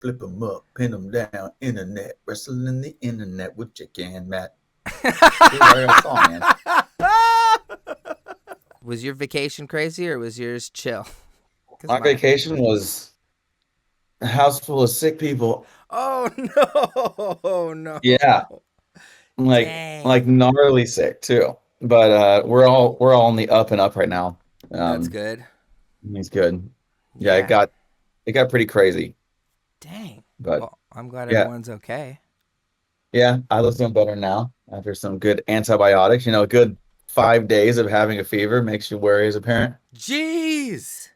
flip 'em up, pin 'em down, internet, wrestling the internet with Jake and Matt. Dude, I got a song, man. Was your vacation crazy or was yours chill? Because My mine. vacation was a house full of sick people. Oh no, Yeah, no. like Dang. gnarly sick too. But we're all on the up and up right now. That's Um, good. he's good. Yeah, it Yeah. got it got pretty crazy. Dang. But Well, I'm glad yeah, everyone's okay. yeah, I was doing better now after some good antibiotics. A good 5 days of having a fever makes you worry as a parent. Jeez.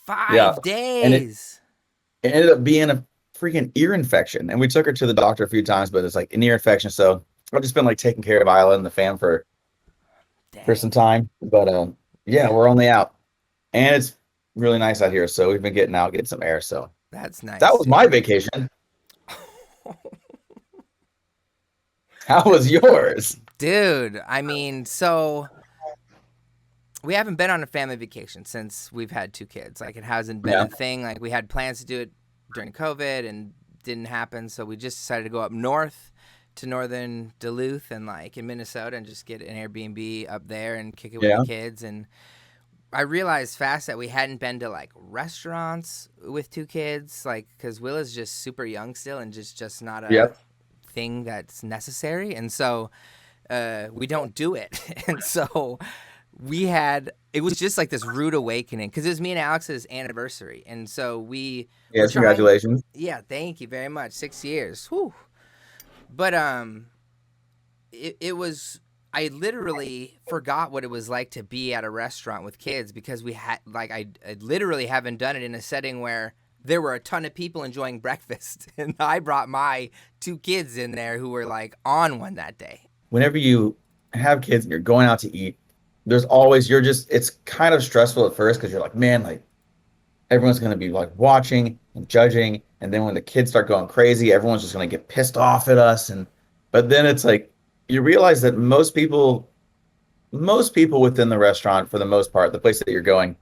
Yeah, Five and it, days. it ended up being a freaking ear infection, and we took her to the doctor a few times, but it's like an ear infection. So I've just been like taking care of Isla and the fam for Dang. some time. But yeah, Yeah. we're only out, and it's really nice out here. So we've been getting out, getting some air. So That's that nice, was my dude. vacation. How was yours? Dude, I mean, so we haven't been on a family vacation since we've had two kids. Like, it hasn't been Yeah, a thing. Like, we had plans to do it during COVID and didn't happen. So we just decided to go up north to northern Duluth and like in Minnesota and just get an Airbnb up there and kick it with the yeah, kids. And I realized fast that we hadn't been to like restaurants with two kids, like, because Will is just super young still and just not a yep, thing that's necessary. And so we don't do it. And so it was just like this rude awakening because it was me and Alex's anniversary. And so we were yes. trying, Congratulations. yeah, thank you very much. 6 years. Whew. But it was, I literally forgot what it was like to be at a restaurant with kids because we had, like, I literally haven't done it in a setting where there were a ton of people enjoying breakfast. And I brought my two kids in there who were like on one that day. Whenever you have kids and you're going out to eat, there's always it's kind of stressful at first because you're like, man, like everyone's gonna be like watching and judging, and then when the kids start going crazy, everyone's just gonna get pissed off at us. And but then it's like you realize that most people within the restaurant, for the most part, the place that you're going,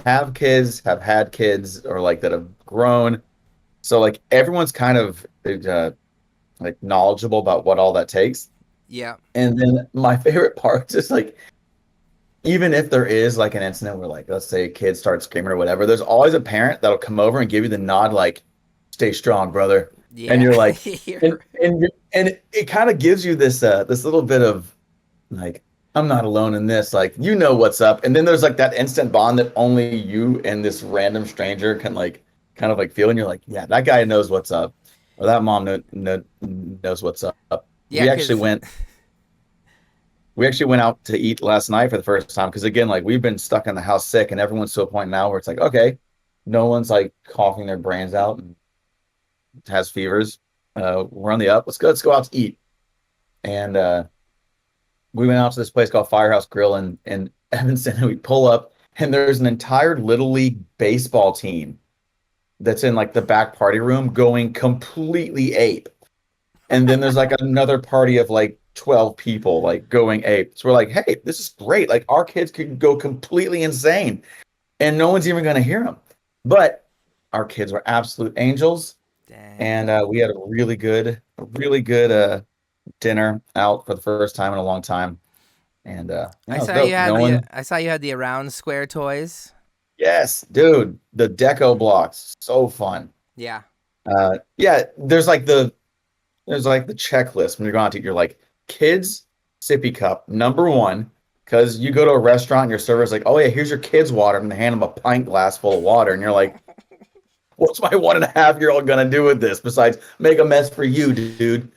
have kids, have had kids, or like that have grown. So like everyone's kind of like knowledgeable about what all that takes. Yeah. And then my favorite part is like, even if there is like an incident where like, let's say a kid starts screaming or whatever, there's always a parent that'll come over and give you the nod, like, stay strong, brother. And Yeah. you're like, and You're and it kind of gives you this little bit of like, I'm not alone in this. Like, you know what's up. And then there's like that instant bond that only you and this random stranger can like kind of like feel. And you're like, yeah, that guy knows what's up. Or that mom knows what's up. yeah, because We actually went out to eat last night for the first time because again, like we've been stuck in the house sick, and everyone's to a point now where it's like, okay, no one's like coughing their brains out and has fevers. We're on the up. Let's go out to eat. And we went out to this place called Firehouse Grill in Evanston, and we pull up, and there's an entire little league baseball team that's in like the back party room going completely ape. And then there's like another party of like 12 people like going ape. So we're like, hey, this is great. Like our kids could go completely insane and no one's even going to hear them. But our kids were absolute angels. And dang. we had a really good dinner out for the first time in a long time. And yeah, it was dope. No one, I saw you had the around square toys. yes, dude, the deco blocks, so fun. Yeah. Yeah, there's like the checklist when you're going out to eat. You're like, kids sippy cup, number one, because you go to a restaurant and your server's like, oh yeah, here's your kids' water, and they hand them a pint glass full of water, and you're like, what's my 1.5-year-old gonna do with this besides make a mess for you, dude?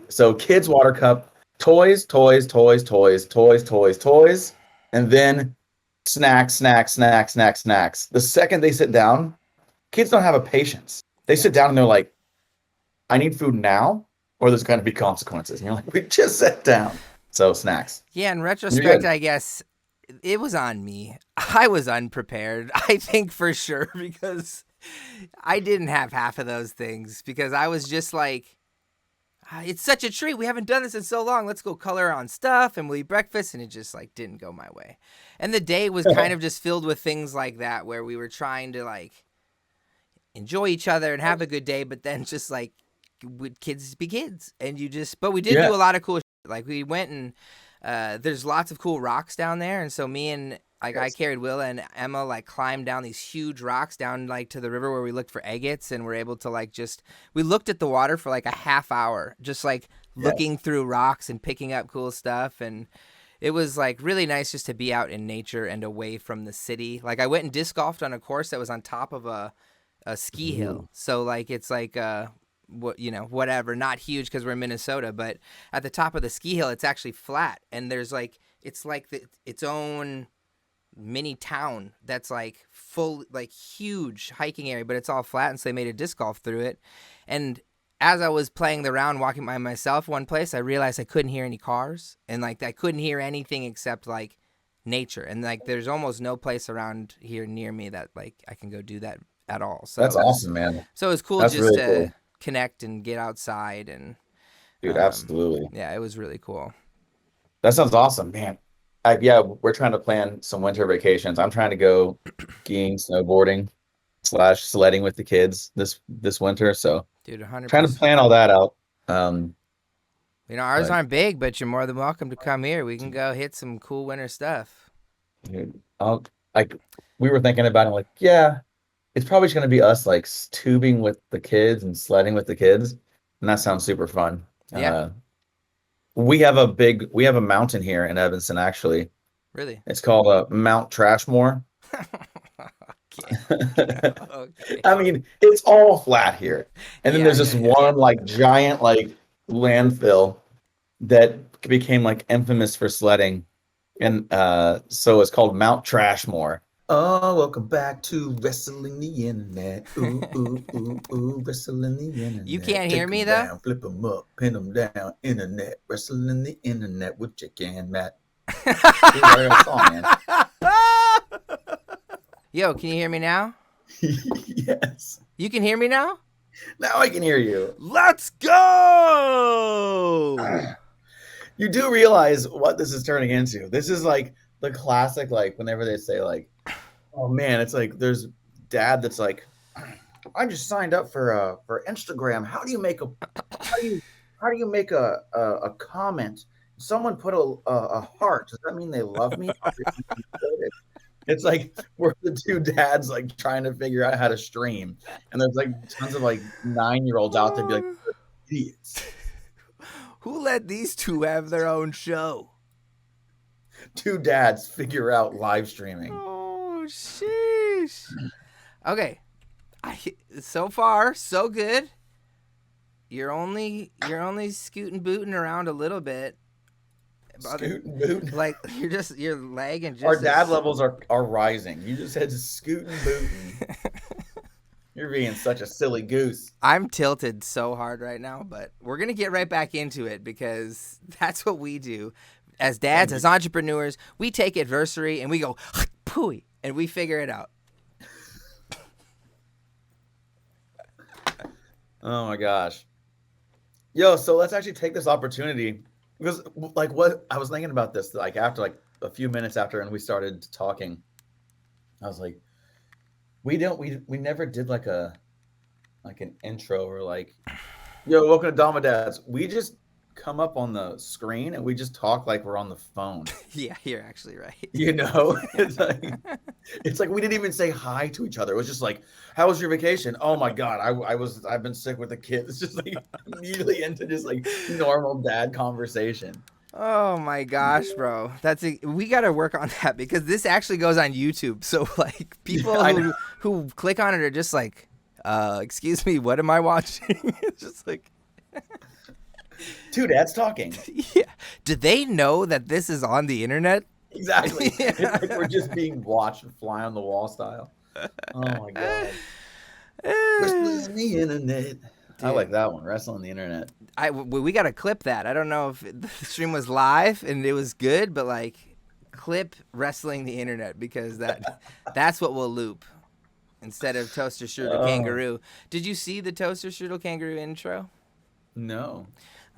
So kids' water cup, toys, toys, toys, toys, toys, toys, toys, and then snacks, snacks, snacks, snacks, snacks. The second they sit down, kids don't have a patience. They Yeah. sit down and they're like, I need food now, or there's going to be consequences. And you're like, we just sat down. So snacks. Yeah, in You're retrospect, good. I guess it was on me. I was unprepared. I think for sure because I didn't have half of those things because I was just like, "Ah, it's such a treat. We haven't done this in so long. Let's go color on stuff and we'll eat breakfast." And it just like didn't go my way. And the day was kind of just filled with things like that where we were trying to like enjoy each other and have a good day, but then just like would kids be kids, and you just. But we did Yeah. do a lot of cool. Like we went and there's lots of cool rocks down there, and so me and like I Yes. carried Willa and Emma like climbed down these huge rocks down like to the river where we looked for agates, and we're able to like just we looked at the water for like a half hour, just like Yes. looking through rocks and picking up cool stuff, and it was like really nice just to be out in nature and away from the city. Like I went and disc golfed on a course that was on top of a ski Ooh. hill, so like it's like whatever, not huge because we're in Minnesota, but at the top of the ski hill, it's actually flat, and there's like it's like its own mini town that's like full, like huge hiking area, but it's all flat, and so they made a disc golf through it. And as I was playing the round, walking by myself one place, I realized I couldn't hear any cars, and like I couldn't hear anything except like nature, and like there's almost no place around here near me that like I can go do that at all. That's awesome, man. So it was cool That's just really to cool. connect and get outside, and Dude, absolutely. yeah, it was really cool. That sounds awesome, man. Yeah, we're trying to plan some winter vacations. I'm trying to go skiing, snowboarding, slash sledding with the kids this winter. So Dude, trying to 100%. plan all that out. Um, Ours but aren't big, but you're more than welcome to come here. We can go hit some cool winter stuff. dude, like we were thinking about it, like, yeah, it's probably just gonna be us like tubing with the kids and sledding with the kids, and that sounds super fun. Yeah, We have a mountain here in Evanston, actually. really. It's called Mount Trashmore. Okay. Okay. I mean, it's all flat here. And then Yeah, there's yeah, this yeah. one like giant like landfill that became like infamous for sledding. And so it's called Mount Trashmore. Oh, welcome back to Wrestling the Internet. Ooh, ooh, ooh, ooh, Wrestling the You Internet. can't hear Take me them though? down, flip them up, pin them down. Internet, Wrestling the Internet with Jake and Matt. Dude, I got a song, man. Yo, can you hear me now? Yes. You can hear me now? Now I can hear you. Let's go! You do realize what this is turning into. This is like the classic, like whenever they say like, "Oh man," it's like there's dad that's like, "I just signed up for Instagram. How do you make a comment? Someone put a heart. Does that mean they love me?" It's like we're the two dads like trying to figure out how to stream, and there's like tons of like 9-year-olds out there be like idiots. Who let these two have their own show? Two dads figure out live streaming. Oh, sheesh. Okay. So far, so good. You're only scooting booting around a little bit. Scooting booting. Like you're lagging just Our dad levels are rising. You just said scooting booting. You're being such a silly goose. I'm tilted so hard right now, but we're going to get right back into it because that's what we do. As dads, as entrepreneurs, we take adversity and we go, pooey, and we figure it out. Oh my gosh. Yo, so let's actually take this opportunity because like what I was thinking about this like after like a few minutes after and we started talking. I was like, we never did like an intro or like, yo, welcome to Dama Dads. We just come up on the screen and we just talk like we're on the phone. Yeah, you're actually right. You know, it's like we didn't even say hi to each other. It was just like, "How was your vacation?" "Oh my God, I've been sick with the kids." It's just like immediately into just like normal dad conversation. Oh my gosh, bro. We got to work on that because this actually goes on YouTube. So like people who click on it are just like, excuse me, what am I watching? It's just like Two dads talking. yeah. Do they know that this is on the internet? Exactly. Yeah. It's like we're just being watched fly on the wall style. Oh my God. Wrestling the internet. I like that one. Wrestling the internet. We got to clip that. I don't know if the stream was live and it was good, but like clip wrestling the internet because that's what we'll loop instead of toaster strudel kangaroo. Did you see the toaster strudel kangaroo intro? No.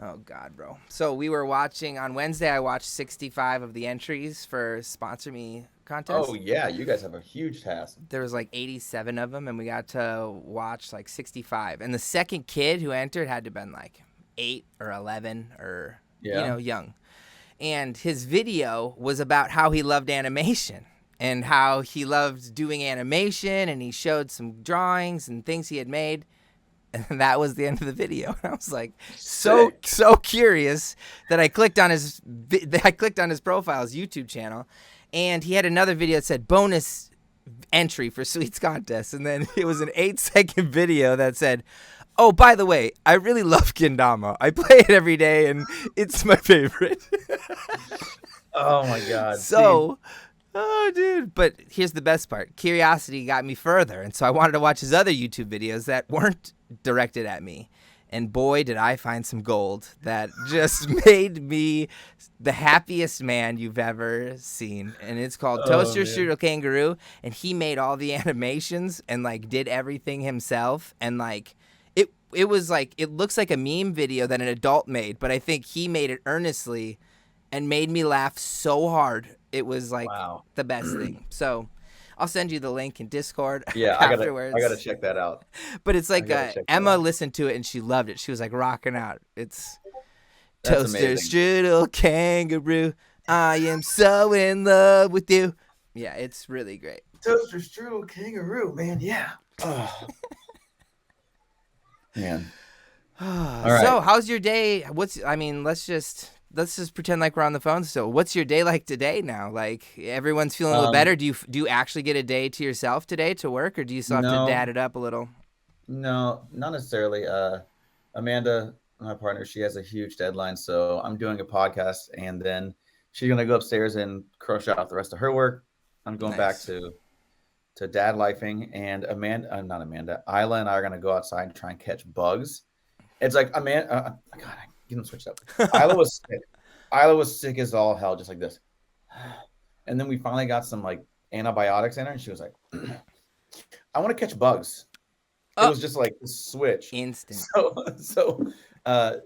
Oh God, bro. So we were watching on Wednesday. I watched 65 of the entries for Sponsor Me Oh contest. yeah, you guys have a huge task. There was like 87 of them, and we got to watch like 65. And the second kid who entered had to have been like 8 or 11 or, Yeah. young. And his video was about how he loved animation and how he loved doing animation, and he showed some drawings and things he had made. And that was the end of the video. I was like Sick. so curious that I clicked on his profile, his YouTube channel, and he had another video that said bonus entry for Sweets contest, and then it was an 8-second video that said, "Oh, by the way, I really love Kendama. I play it every day, and it's my favorite." Oh my God. So, oh, dude. But here's the best part. Curiosity got me further, and so I wanted to watch his other YouTube videos that weren't directed at me. And boy, did I find some gold that just made me the happiest man you've ever seen. And it's called Oh Toaster man. Strudel Kangaroo. And he made all the animations and like did everything himself. And like it was like, it looks like a meme video that an adult made, but I think he made it earnestly and made me laugh so hard. It was like Wow. the best thing. So I'll send you the link in Discord Yeah, I gotta afterwards. check that out. But it's I like gotta check that Emma out. listened to it and she loved it. She was like rocking out. It's That's Toaster amazing. Strudel Kangaroo. I am so in love with you. Yeah, it's really great. Toaster strudel kangaroo, man. Yeah. Oh man. All right. So, how's your day? Let's just pretend like we're on the phone still. What's your day like today now? Like everyone's feeling a little better. Um, Do you actually get a day to yourself today to work, or do you still have to no, dad it up a little? no, not necessarily. Amanda, my partner, she has a huge deadline, so I'm doing a podcast, and then she's gonna go upstairs and crush out the rest of her work. I'm going back Nice. to dad lifing, and not Amanda, Isla and I are gonna go outside and try and catch bugs. It's like Amanda, God, I get them switched up. Isla was sick. Isla was sick as all hell, just like this. And then we finally got some like antibiotics in her, and she was like, "I want to catch bugs." It Oh, was just like a switch. instant. So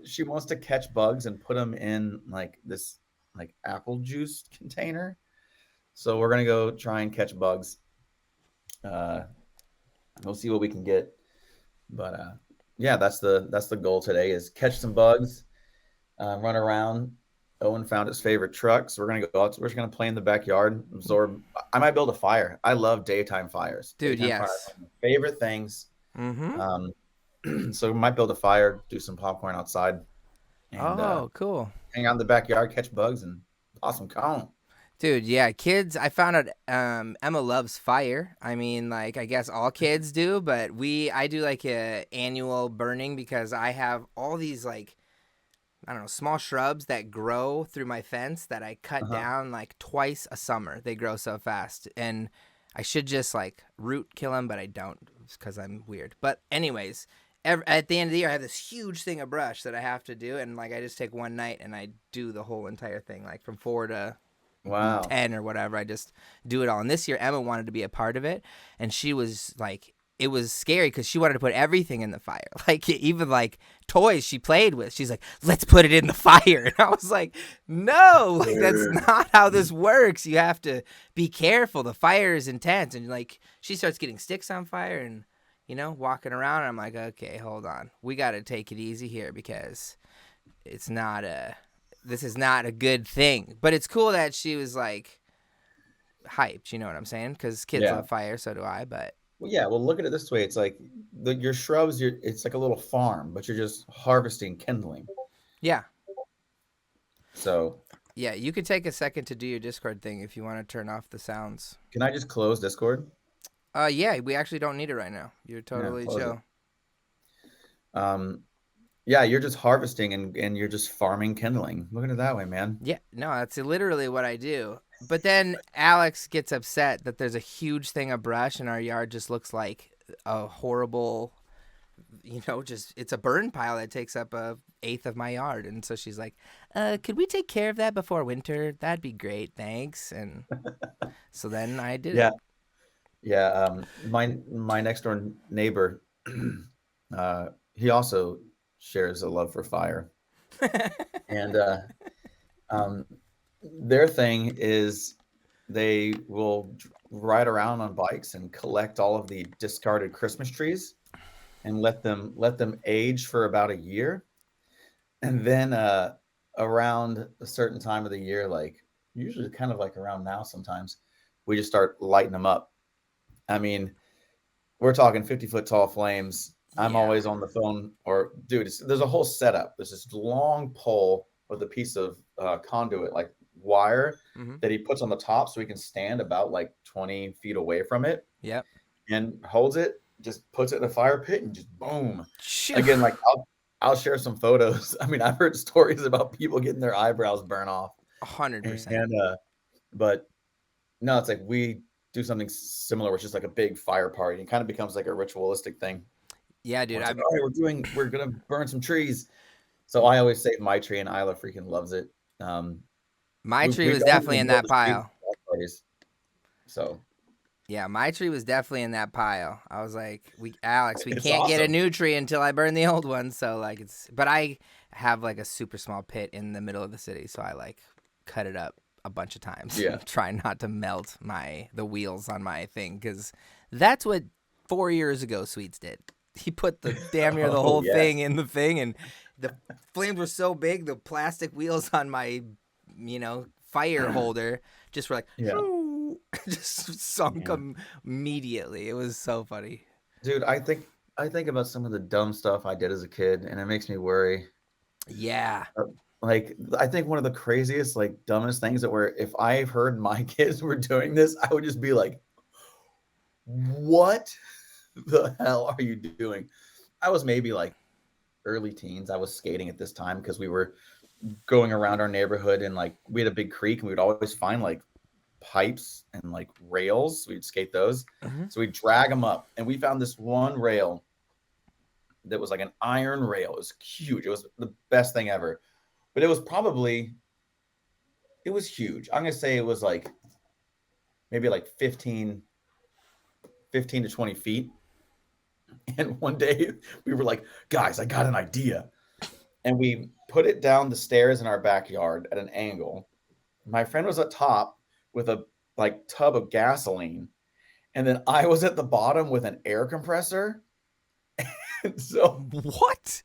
she wants to catch bugs and put them in like this like apple juice container. So we're gonna go try and catch bugs. Uh, we'll see what we can get. But yeah, that's the goal today is catch some bugs, run around. Owen found his favorite truck, so we're gonna go out. We're just gonna play in the backyard, absorb. I might build a fire. I love daytime fires. Dude, Daytime fires yes. are my favorite things. Mm-hmm. Um, so we might build a fire, do some popcorn outside, and Oh, cool. hang out in the backyard, catch bugs, and toss some cone. Dude, yeah, kids, I found out Emma loves fire. I mean, like I guess all kids do, but I do like a annual burning because I have all these like I don't know, small shrubs that grow through my fence that I cut Uh-huh. down like twice a summer. They grow so fast. And I should just like root kill them, but I don't because I'm weird. But, anyways, at the end of the year, I have this huge thing of brush that I have to do. And like I just take one night and I do the whole entire thing, like from 4 to Wow. 10 or whatever. I just do it all. And this year, Emma wanted to be a part of it. And she was like, it was scary because she wanted to put everything in the fire. Like, even like toys she played with. She's like, let's put it in the fire. And I was like, no, like, that's not how this works. You have to be careful. The fire is intense. And like, she starts getting sticks on fire and, walking around. And I'm like, okay, hold on. We got to take it easy here because it's not this is not a good thing. But it's cool that she was like hyped, you know what I'm saying? Because kids Yeah. love fire, so do I. But Well, yeah. Well, look at it this way. It's like your shrubs. It's like a little farm, but you're just harvesting kindling. yeah, So yeah, you could take a second to do your Discord thing if you want to turn off the sounds. can I just close Discord? Yeah, we actually don't need it right now. You're Yeah, totally close it. chill. Um, yeah, you're just harvesting and you're just farming kindling. Look at it that way, man. Yeah, no, that's literally what I do. But then Alex gets upset that there's a huge thing of brush and our yard just looks like a horrible, just it's a burn pile that takes up a eighth of my yard. And so she's like, could we take care of that before winter? That'd be great, thanks. And so then I did Yeah, yeah. My next door neighbor, he also shares a love for fire, it. and um, their thing is they will ride around on bikes and collect all of the discarded Christmas trees and let them age for about a year. And then around a certain time of the year, like usually kind of like around now sometimes, we just start lighting them up. I mean, we're talking 50-foot tall flames. I'm Yeah. always on the phone, or dude, there's a whole setup. There's this long pole with a piece of conduit, like wire, Mm-hmm. that he puts on the top so he can stand about like 20 feet away from it Yep. and holds it, just puts it in a fire pit and just boom. Shoo. Again, like I'll share some photos. I mean, I've heard stories about people getting their eyebrows burnt off, 100%. and but no, it's like we do something similar, which is like a big fire party. It kind of becomes like a ritualistic thing Yeah, where dude. it's like, I've all right, we're gonna burn some trees. So I always save my tree, and Isla freaking loves it. Um, My tree we was don't definitely even in build that the trees pile. for parties. So Yeah, my tree was definitely in that pile. I was like, Alex, we it's can't get a awesome. new tree until I burn the old one. So like but I have like a super small pit in the middle of the city, so I like cut it up a bunch of times, Yeah. try not to melt the wheels on my thing, because that's what 4 years ago Sweets did. He put the damn near the Oh whole thing yes. in the thing, and the flames were so big, the plastic wheels on my, fire holder just were like, Yeah. just sunk Yeah. immediately. It was so funny. Dude, I think about some of the dumb stuff I did as a kid, and it makes me worry. Yeah. Uh, Like, I think one of the craziest, like, dumbest things that were if I heard my kids were doing this, I would just be like, "What the hell are you doing?" I was maybe like early teens. I was skating at this time because we were going around our neighborhood and like we had a big creek and we would always find like pipes and like rails. We'd skate those. Mhm. So we'd drag them up and we found this one rail that was like an iron rail. It was huge. It was the best thing ever. But it was huge. I'm gonna say it was like maybe like 15 to 20 feet. And one day we were like, guys, I got an idea. And we put it down the stairs in our backyard at an angle. My friend was at top with a like tub of gasoline, and then I was at the bottom with an air compressor. And so What?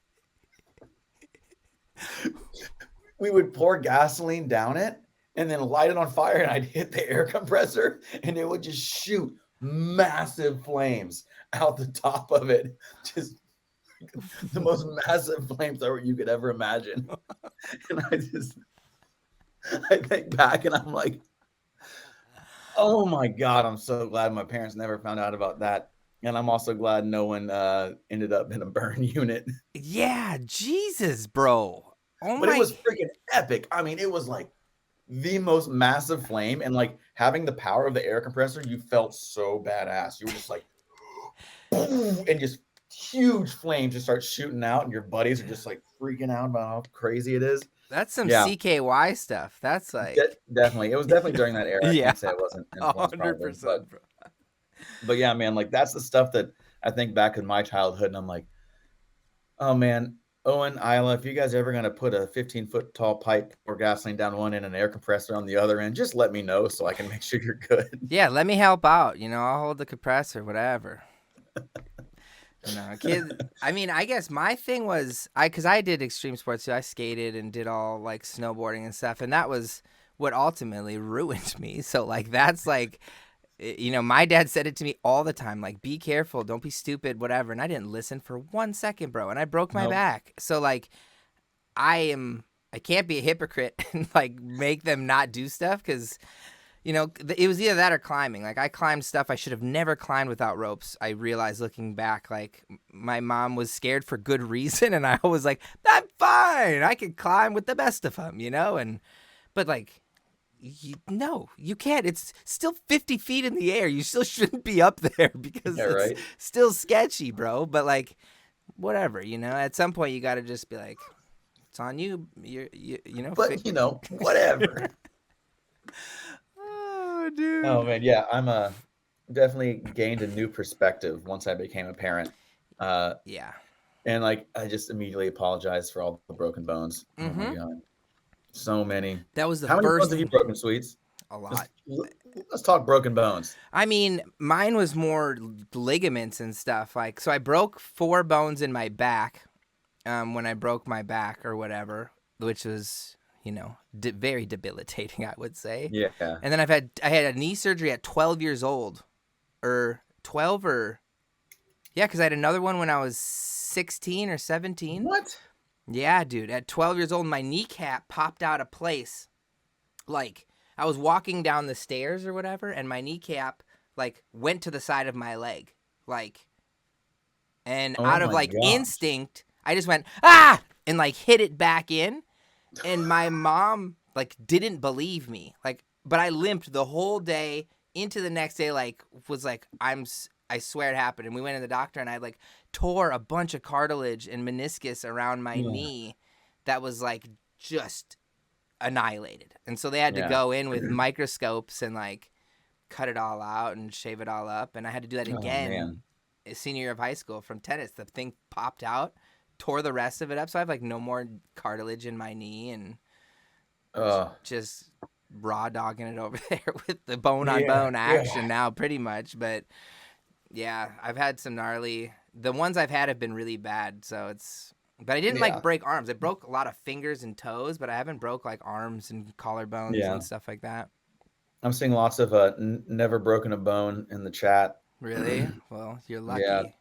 we would pour gasoline down it and then light it on fire, and I'd hit the air compressor, and it would just shoot massive flames out the top of it. Just the most massive flames that you could ever imagine. And I think back and I'm like, oh my God, I'm so glad my parents never found out about that. And I'm also glad no one ended up in a burn unit. Yeah, Jesus, bro. Oh But it my. was freaking epic. I mean, it was like the most massive flame. And like having the power of the air compressor, you felt so badass. You were just like, boom, and just huge flames just start shooting out. And your buddies are just like freaking out about how crazy it is. That's some Yeah, CKY stuff. That's like. definitely. It was definitely during that era. I Yeah, can't say it wasn't a influenced hundred probably. But percent, bro. yeah, man, like that's the stuff that I think back in my childhood, and I'm like, oh man, Owen, Isla, if you guys are ever gonna put a 15-foot tall pipe or gasoline down one end and an air compressor on the other end, just let me know so I can make sure you're good. Yeah, let me help out. I'll hold the compressor, whatever. No, kid. I mean, I guess my thing was because I did extreme sports too. I skated and did all like snowboarding and stuff, and that was what ultimately ruined me. So like that's like, my dad said it to me all the time, like be careful, don't be stupid, whatever. And I didn't listen for 1 second, bro, and I broke my Nope. back. So like, I can't be a hypocrite and like make them not do stuff because it was either that or climbing. Like I climbed stuff I should have never climbed without ropes. I realized looking back, like my mom was scared for good reason, and I was like, I'm fine. I can climb with the best of them, but like, no, you can't. It's still 50 feet in the air. You still shouldn't be up there because Yeah, it's right. still sketchy, bro. But like, whatever, at some point you got to just be like, it's on you. But whatever. Oh, Oh dude. man, yeah, I'm definitely gained a new perspective once I became a parent. Uh, Yeah. and like I just immediately apologized for all the broken bones. Oh my Mm-hmm. God. So many. That was the How many bones first have you thing. broken, Sweets? a Let's lot. let's talk broken bones. I mean, mine was more ligaments and stuff. Like, so I broke 4 bones in my back when I broke my back or whatever, which was, very debilitating, I would say. Yeah. And then I had a knee surgery at 12 years old, or 12 or yeah, because I had another one when I was 16 or 17. What? Yeah, dude, at 12 years old, my kneecap popped out of place. Like, I was walking down the stairs or whatever, and my kneecap like went to the side of my leg, like, and Oh out of my like gosh. instinct, I just went ah and like hit it back in, and my mom like didn't believe me, like, but I limped the whole day into the next day, like, was like, I swear it happened, and we went to the doctor, and I like tore a bunch of cartilage and meniscus around my Yeah. knee that was like just annihilated. And so they had to Yeah. go in with microscopes and like cut it all out and shave it all up. And I had to do that Oh again man. senior year of high school from tennis. The thing popped out, tore the rest of it up. So I have like no more cartilage in my knee, and Uh, just raw dogging it over there with the bone on yeah. bone Yeah. action now pretty much. But yeah, I've had some gnarly, the ones I've had have been really bad. So but I didn't like Yeah. break arms. I broke a lot of fingers and toes, but I haven't broke like arms and collarbones Yeah. and stuff like that. I'm seeing lots of never broken a bone in the chat. Really? Well, you're Yeah. lucky.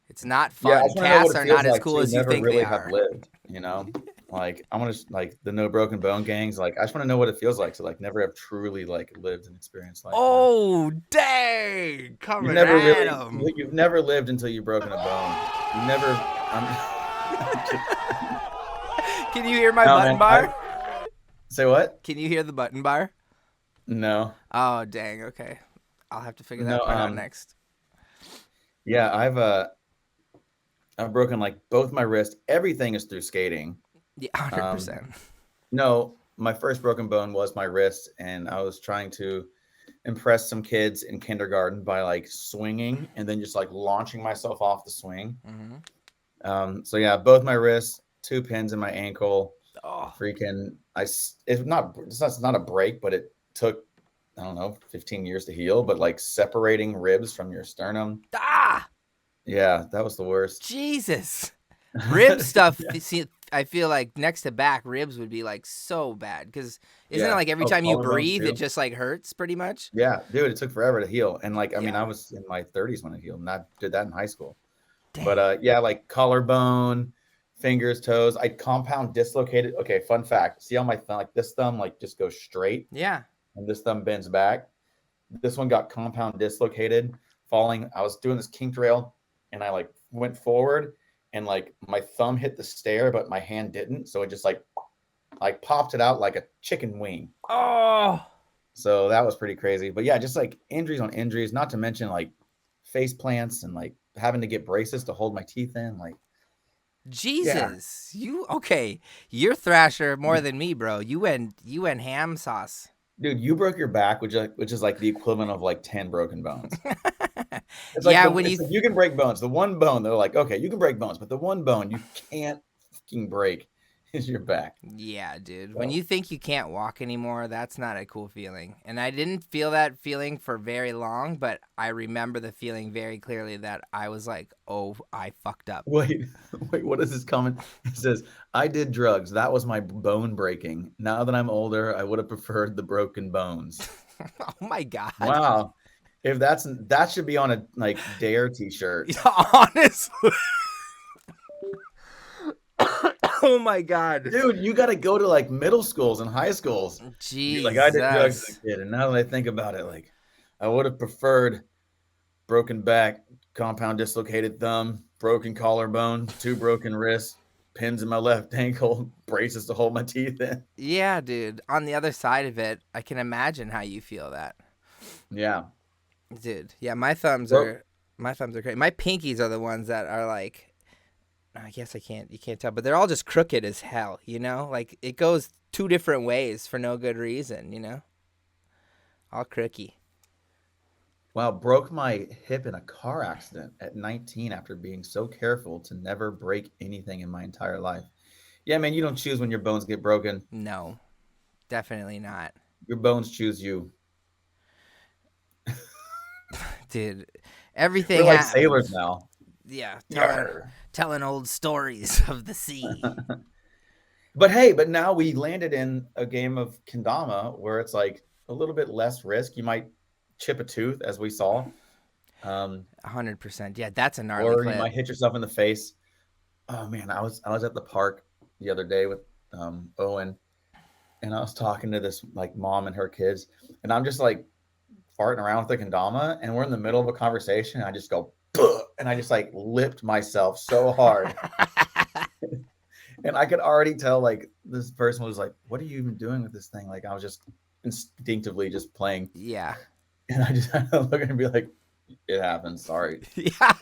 It's not Yeah, I fun. just want to know what Casts it are feels not as like cool to as you never think they really have are. lived, you know? Like I want to like the no broken bone gangs, like I just want to know what it feels like to like never have truly like lived and experienced life, you know? Oh, dang! You've Coming never at really him. you've never lived until you've broken a bone. You never I'm I'm kidding. Can you hear my No, button man. I bar? say what? Can you hear the button bar? No. Oh, dang. Okay. I'll have to figure No, that part out next. yeah, I've broken like both my wrists. Everything is through skating. Yeah, Um 100%. no, my first broken bone was my wrist, and I was trying to impress some kids in kindergarten by like swinging and then just like launching myself off the swing. Mm-hmm. So yeah, both my wrists, 2 pins in my ankle. Oh, Freaking, it's not a break, but it took I don't know 15 years to heal. But like separating ribs from your sternum, ah, yeah, that was the worst. Jesus. Rib stuff. Yeah, See, I feel like next to back, ribs would be like so bad, because isn't it yeah. like every Oh, time you collarbones breathe, it too. just like hurts pretty much? Yeah, dude, it took forever to heal. And like, I mean, Yeah. I was in my 30s when it healed, and I did that in high school. But Dang. yeah, like collarbone, fingers, toes. I compound dislocated. Okay, fun fact. See how my thumb, like this thumb, like just goes straight, Yeah. and this thumb bends back. This one got compound dislocated, falling. I was doing this kink rail, and I like went forward, and like my thumb hit the stair, but my hand didn't. So it just like popped it out like a chicken wing. Oh, So that was pretty crazy. But yeah, just like injuries on injuries, not to mention like face plants and like having to get braces to hold my teeth in. Like, yeah, Jesus. You okay? You're thrasher more than me, bro. You went ham sauce. dude, you broke your back, which is like the equivalent of like 10 broken bones. It's like Yeah, when it's you like you can break bones. The one bone they're like, okay, you can break bones, but the one bone you can't fucking break is your back. Yeah, dude. When So you think you can't walk anymore, that's not a cool feeling. And I didn't feel that feeling for very long, but I remember the feeling very clearly that I was like, "Oh, I fucked up." wait, wait, what is this comment? It says, I did drugs. That was my bone breaking. Now that I'm older, I would have preferred the broken bones. Oh my god. Wow. If that should be on a like dare t-shirt. Honestly. Oh my god. Dude, you got to go to like middle schools and high schools. Be like, I did drugs as Jesus. a kid, and now that I think about it, like, I would have preferred broken back, compound dislocated thumb, broken collarbone, 2 broken wrists, pins in my left ankle, braces to hold my teeth in. Yeah, dude. On the other side of it, I can imagine how you feel that. Yeah, Dude. Yeah, my thumbs are great. My pinkies are the ones that are like, I guess you can't tell, but they're all just crooked as hell, you know? Like it goes 2 different ways for no good reason, you know? All crooky. wow, broke my hip in a car accident at 19 after being so careful to never break anything in my entire life. Yeah, man, you don't choose when your bones get broken. No, definitely not. Your bones choose you. Dude, We're everything like sailors happens. now. Yeah, Yarr. telling old stories of the sea. But hey, but now we landed in a game of kendama where it's like a little bit less risk. You might chip a tooth, as we saw, 100%. Yeah, that's a gnarly or you clip. might hit yourself in the face. Oh man, I was at the park the other day with Owen, and I was talking to this like mom and her kids, and I'm just like farting around with the kendama, and we're in the middle of a conversation, and I just go, "Buh," and I just like lipped myself so hard, and I could already tell like this person was like, "What are you even doing with this thing?" Like I was just instinctively just playing, Yeah. and I just had to look and be like, "It happens, sorry," Yeah.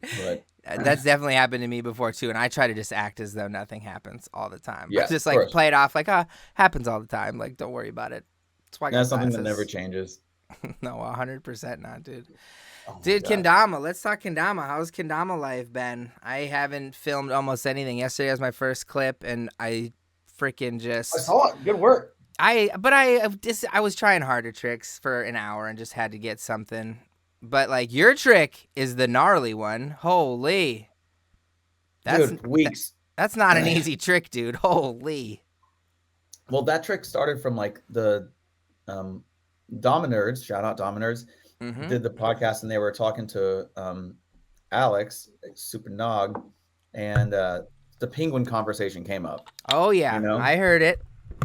but That's definitely happened to me before too, and I try to just act as though nothing happens all the time. yeah, Just of like course, play it off like, happens all the time. Like, don't worry about it. That's why I got that's something that never glasses. changes. No, 100% not, dude. Oh my Dude, god, kendama. Let's talk kendama. How's kendama life been? I haven't filmed almost anything. Yesterday was my first clip, and I freaking I just saw it. Good work. I was trying harder tricks for an hour and just had to get something. But like your trick is the gnarly one. Holy, that's Dude, that, weeks. that's not an easy trick, dude. Holy. Well, that trick started from like the um, Dama Nerds. Shout out Dama Nerds. Mm-hmm. Did the podcast and they were talking to Alex, Super Nog, and the penguin conversation came up. Oh You yeah, know, I heard it.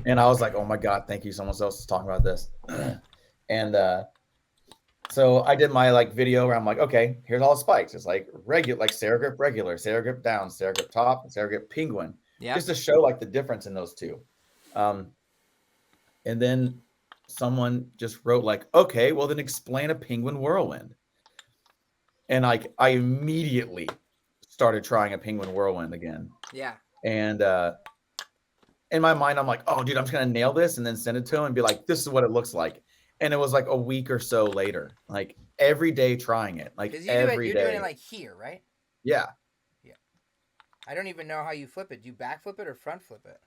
and I was like, "Oh my god, thank you! Someone else is talking about this." and so I did my like video where I'm like, "Okay, here's all the spikes. It's like regular, like Sarah grip regular, Sarah grip down, Sarah grip top, and Sarah grip penguin, Yep. just to show like the difference in those two." Um, And then someone just wrote like, "Okay, well then explain a penguin whirlwind." And like I immediately started trying a penguin whirlwind again. Yeah. And in my mind, I'm like, "Oh, dude, I'm just gonna nail this," and then send it to him and be like, "This is what it looks like." And it was like a week or so later, like every day trying it, like Cause every you're doing it day. like here, right? Yeah, Yeah. I don't even know how you flip it. Do you back flip it or front flip it?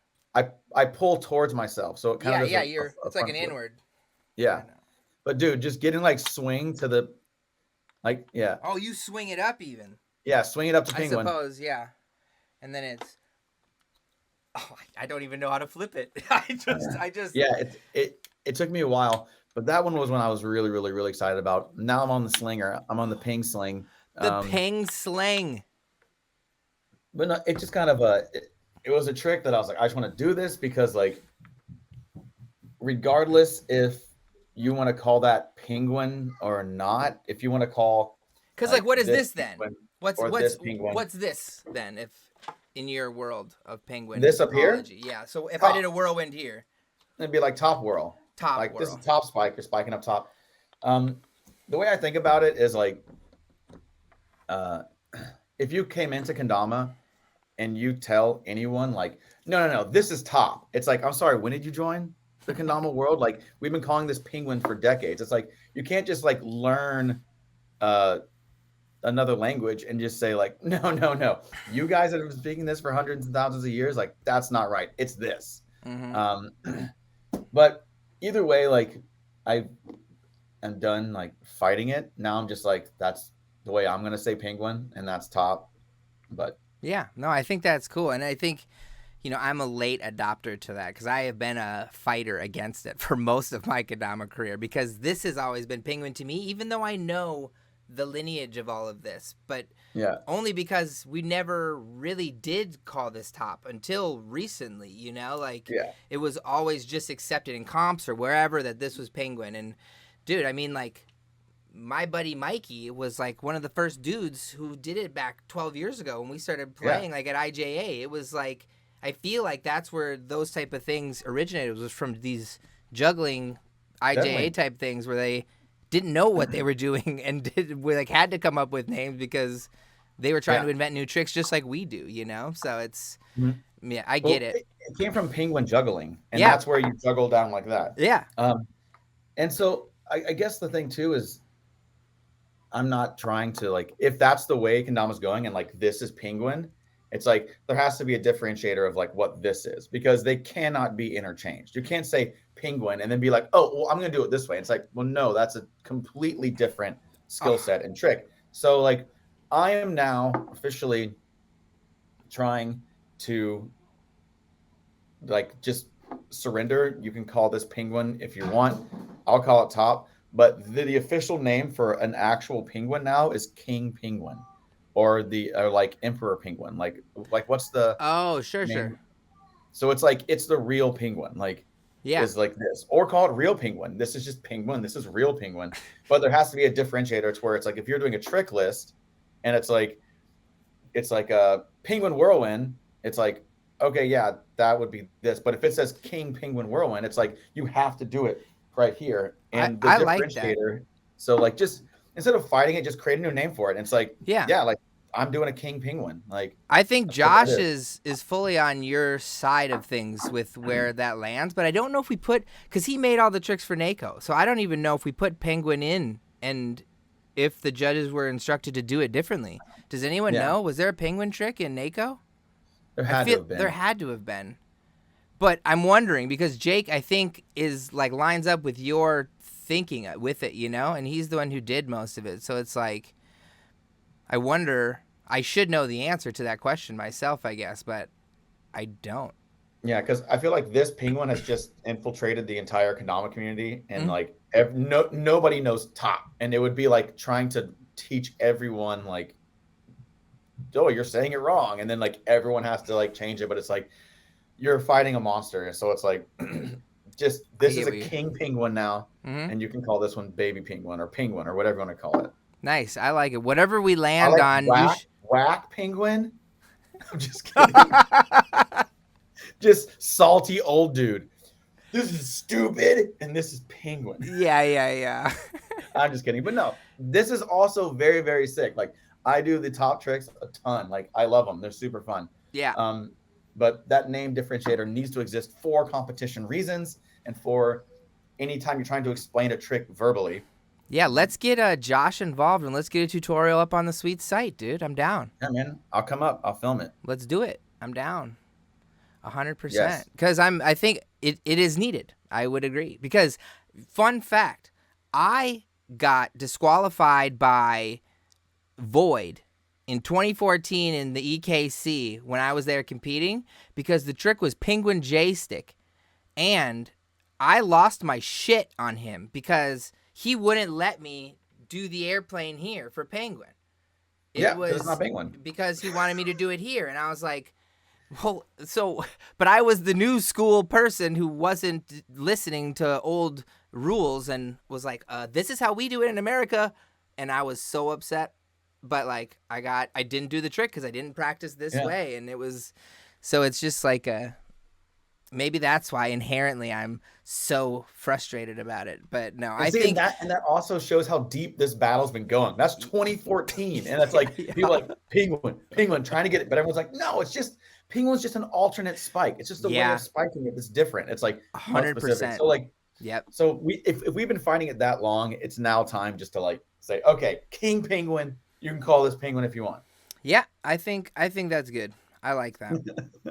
I pull towards myself, so it kind Yeah, of does yeah. a It's like front an flip. inward. Yeah, Yeah, I know. but dude, just getting like swing to the like Oh, you swing it up even. yeah, swing it up to I penguin. suppose, yeah. And then it's I don't even know how to flip it. I just Yeah, it took me a while, but that one was when I was really, really, really excited about. Now I'm on the slinger. I'm on the ping sling. the Um, ping sling. but no, it just kind of it was a trick that I was like, I just want to do this because like regardless if you want to call that penguin or not, if you want to call Cause like like what is this this then? penguin or this penguin, What's this then if in your world of this up here, penguinology? Yeah. So if I did top, a whirlwind here, it'd be like top whirl. top Like this is whirl. top spike. You're spiking up top. Um, the way I think about it is like uh, if you came into kendama and you tell anyone like, no, no, no, this is top. It's like, I'm sorry, when did you join the kendama world? Like, we've been calling this penguin for decades. It's like you can't just like learn uh, another language and just say like, no, no, no. You guys that have been speaking this for hundreds and thousands of years, like that's not right. It's this. Mm-hmm. Um, but either way, like I am done like fighting it. Now I'm just like, that's the way I'm gonna say penguin, and that's top. But Yeah. No, I think that's cool, and I think I'm a late adopter to that because I have been a fighter against it for most of my Kadama career because this has always been penguin to me, even though I know the lineage of all of this. But yeah, only because we never really did call this top until recently, like yeah, it was always just accepted in comps or wherever that this was penguin. And dude, I mean, like my buddy Mikey was like one of the first dudes who did it back 12 years ago when we started yeah, playing like at IJA. It was like I feel like that's where those type of things originated, was from these juggling IJA definitely. type things where they didn't know what they were doing and we like had to come up with names because they were trying Yeah. to invent new tricks just like we do, So it's Mhm. yeah, I get Well, it. it came from penguin juggling, and Yeah. that's where you juggle down like that. Yeah. And so I guess the thing too is I'm not trying to like if that's the way kendama's going and like this is penguin, It's like there has to be a differentiator of like what this is because they cannot be interchanged. You can't say penguin and then be like, oh, well, I'm going to do it this way. It's like, well, no, that's a completely different skill Oh, set and trick. So like, I am now officially trying to like just surrender. You can call this penguin if you want. I'll call it top. But the official name for an actual penguin now is king penguin, or the or like emperor penguin. Like what's the oh, sure, sure. name? So it's like it's the real penguin. Like Yeah. is like this, or call it real penguin. This is just penguin. This is real penguin. But there has to be a differentiator to where it's like if you're doing a trick list, and it's like a penguin whirlwind. It's like, okay, yeah, that would be this. But if it says king penguin whirlwind, it's like you have to do it right here. I And the I like that. differentiator. So like just instead of fighting it, just create a new name for it. And it's like, Yeah. yeah, like I'm doing a king penguin. Like I think that's what that Josh is. is fully on your side of things with where that lands, but I don't know if we put because he made all the tricks for Nako, so I don't even know if we put Penguin in and if the judges were instructed to do it differently. Does anyone Yeah, know? Was there a penguin trick in Nako? there I had to feel have there been. had to have been, but I'm wondering because Jake I think is like lines up with your thinking with it, and he's the one who did most of it, so it's like I wonder. I should know the answer to that question myself, I guess, but I don't. Yeah, because I feel like this penguin has just infiltrated the entire kendama community, and Mm. like nobody knows top, and it would be like trying to teach everyone like, oh, you're saying it wrong, and then like everyone has to like change it, but it's like you're fighting a monster, so it's like just I this is get a what you. king penguin now, Hmm. and you can call this one baby penguin or whatever you want to call it. Nice. I like it. Whatever we I land like on, you. whack penguin. I'm just kidding. Just salty old dude. This is stupid, and this is penguin. Yeah, yeah, yeah. I'm just kidding, but no, this is also very very sick. Like I do the top tricks a ton. Like I love them; they're super fun. Yeah. Um, but that name differentiator needs to exist for competition reasons and for anytime you're trying to explain a trick verbally. Yeah, let's get Josh involved and let's get a tutorial up on the Sweet site, dude. I'm down. Yeah, man, I'll come up. I'll film it. Let's do it. I'm down. 100%. Yes. Because I think it is needed. I would agree. Because, fun fact, I got disqualified by Void in 2014 in the EKC when I was there competing because the trick was Penguin J stick. And I lost my shit on him because he wouldn't let me do the airplane here for Penguin. It Yeah, because it's was not penguin. because he wanted me to do it here. And I was like, well, but I was the new school person who wasn't listening to old rules and was like, this is how we do it in America. And I was so upset. But like, I didn't do the trick because I didn't practice this Yeah. way. And so it's just like maybe that's why inherently I'm so frustrated about it. But no, And I see, think, and that also shows how deep this battle's been going. That's 2014, and it's yeah, like people yeah, like penguin trying to get it, but everyone's like, no, it's just penguin's just an alternate spike. It's just a way yeah, of spiking it that's different. It's like not specific. 100%. So like, Yep. so if we've been fighting it that long, it's now time just to like say, okay, king penguin, you can call this penguin if you want. Yeah, I think that's good. I like that.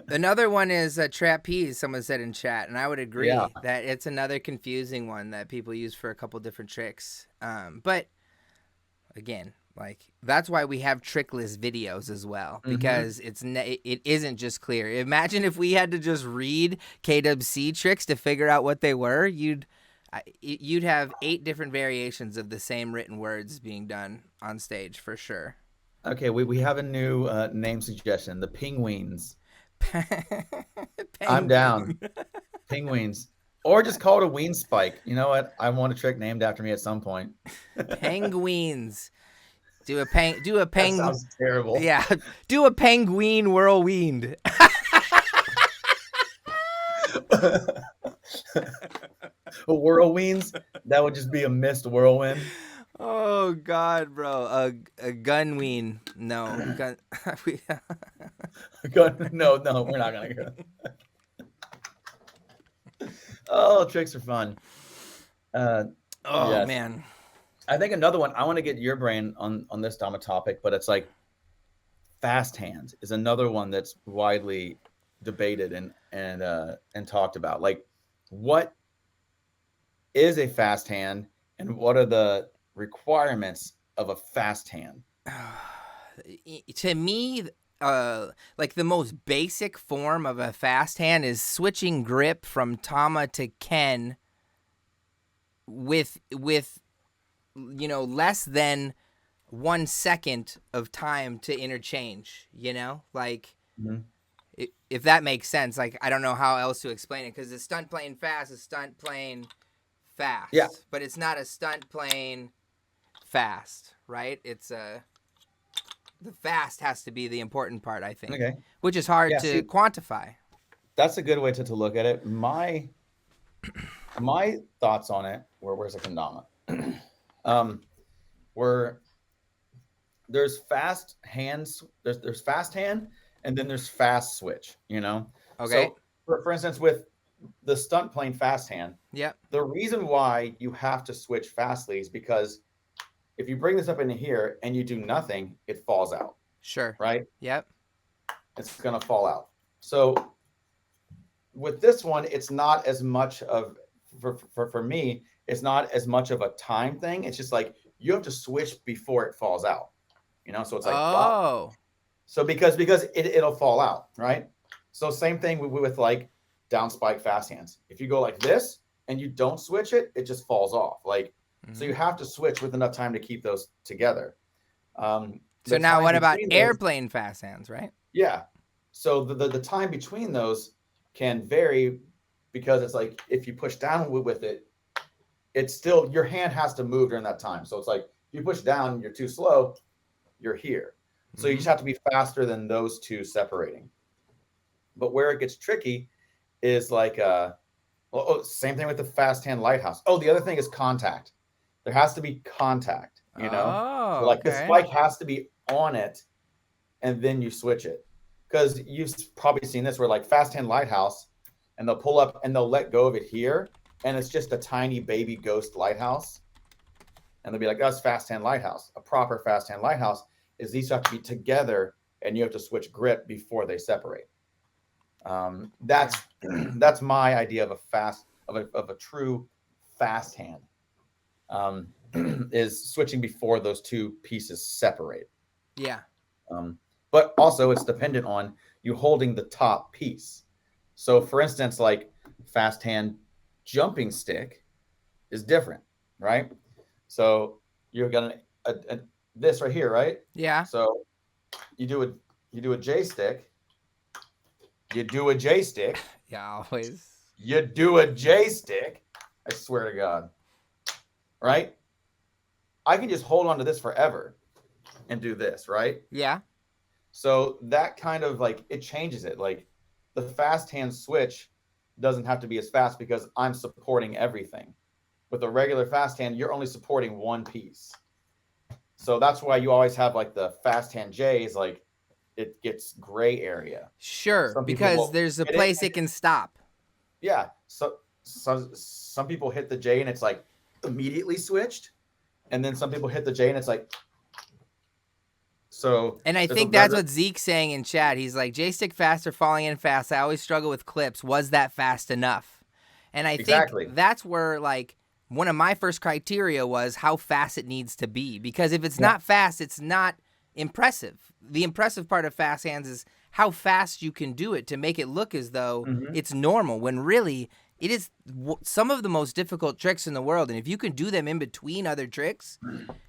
Another one is trapeze. Someone said in chat, and I would Yeah. agree that it's another confusing one that people use for a couple different tricks. But again, like that's why we have trickless videos as well Mm-hmm. because it isn't just clear. Imagine if we had to just read KWC tricks to figure out what they were. You'd have 8 different variations of the same written words being done on stage for sure. Okay, we have a new name suggestion, the penguins. I'm down. Penguin. Penguins. Or just call it a ween spike. You know what? I want a trick named after me at some point. Penguins. Do a That sounds terrible. yeah, do a penguin whirlwind. Whirlwinds, that would just be a missed whirlwind. Oh God, bro. A gunween. No. Gun No, no, we're not gonna go. Oh, tricks are fun. Uh, Oh yes. man. I think another one. I want to get your brain on this Dama topic, but it's like fast hand is another one that's widely debated and talked about. Like, what is a fast hand, and what are the requirements of a fast hand? To me, like the most basic form of a fast hand is switching grip from Tama to Ken with less than 1 second of time to interchange. Like Mhm. if that makes sense. Like I don't know how else to explain it because the stunt playing fast is stunt playing Yeah. fast, but it's not a stunt playing fast, right? It's a the fast has to be the important part, I think, Okay. which is hard Yeah. to See, quantify. that's a good way to look at it. My thoughts on it were, where's a kendama? um, were there's fast hands, there's fast hand, and then there's fast switch. Okay. So for instance, with the stunt playing fast hand, Yep. the reason why you have to switch fastly is because if you bring this up into here and you do nothing, it falls out, Sure. right? Yep. It's gonna fall out. So with this one, it's not as much of for me, it's not as much of a time thing. It's just like you have to switch before it falls out. So it's like, wow. Oh. So because it'll fall out, right? So same thing with like down spike fast hands. If you go like this and you don't switch it, it just falls off. Like, so Mhm. you have to switch with enough time to keep those together. So The now time what about between those, airplane fast hands, right? yeah. So the time between those can vary because it's like if you push down with it, it's still your hand has to move during that time. So it's like if you push down and you're too slow, you're here. So you Mm-hmm. just have to be faster than those two separating. But where it gets tricky is like same thing with the fast hand lighthouse. Oh, the other thing is contact. There has to be contact. So Oh, like the okay. spike has to be on it and then you switch it. Because you've probably seen this where like fast hand lighthouse and they'll pull up and they'll let go of it here. And it's just a tiny baby ghost lighthouse. And they'll be like, that's fast hand lighthouse. A proper fast hand lighthouse is these have to be together and you have to switch grip before they separate. That's Yeah. that's my idea of a true fast hand. Um, is switching before those two pieces separate. Yeah. Um, but also, it's dependent on you holding the top piece. So, for instance, like fast hand jumping stick is different, right? So you're gonna this right here, right? Yeah. So you do a you do a J stick, you do a J stick, Yeah, always. you do a J stick. I swear to God, right? I can just hold on to this forever and do this, right? Yeah. So that kind of like it changes it. Like the fast hand switch doesn't have to be as fast because I'm supporting everything. With a regular fast hand, you're only supporting one piece. So that's why you always have like the fast hand J's, like it gets gray area. Sure, Some people because will there's a hit it. place it can stop. Yeah. So some people hit the J and it's like immediately switched. And then some people hit the J and it's like, so And I there's a think that's better, what Zeke's saying in chat. He's like, J stick fast or falling in fast. I always struggle with clips. Was that fast enough? And I think exactly. that's where, like, one of my first criteria was how fast it needs to be. Because if it's Yeah. not fast, it's not impressive. The impressive part of fast hands is how fast you can do it to make it look as though Mm-hmm. it's normal, when really it is some of the most difficult tricks in the world. And if you can do them in between other tricks,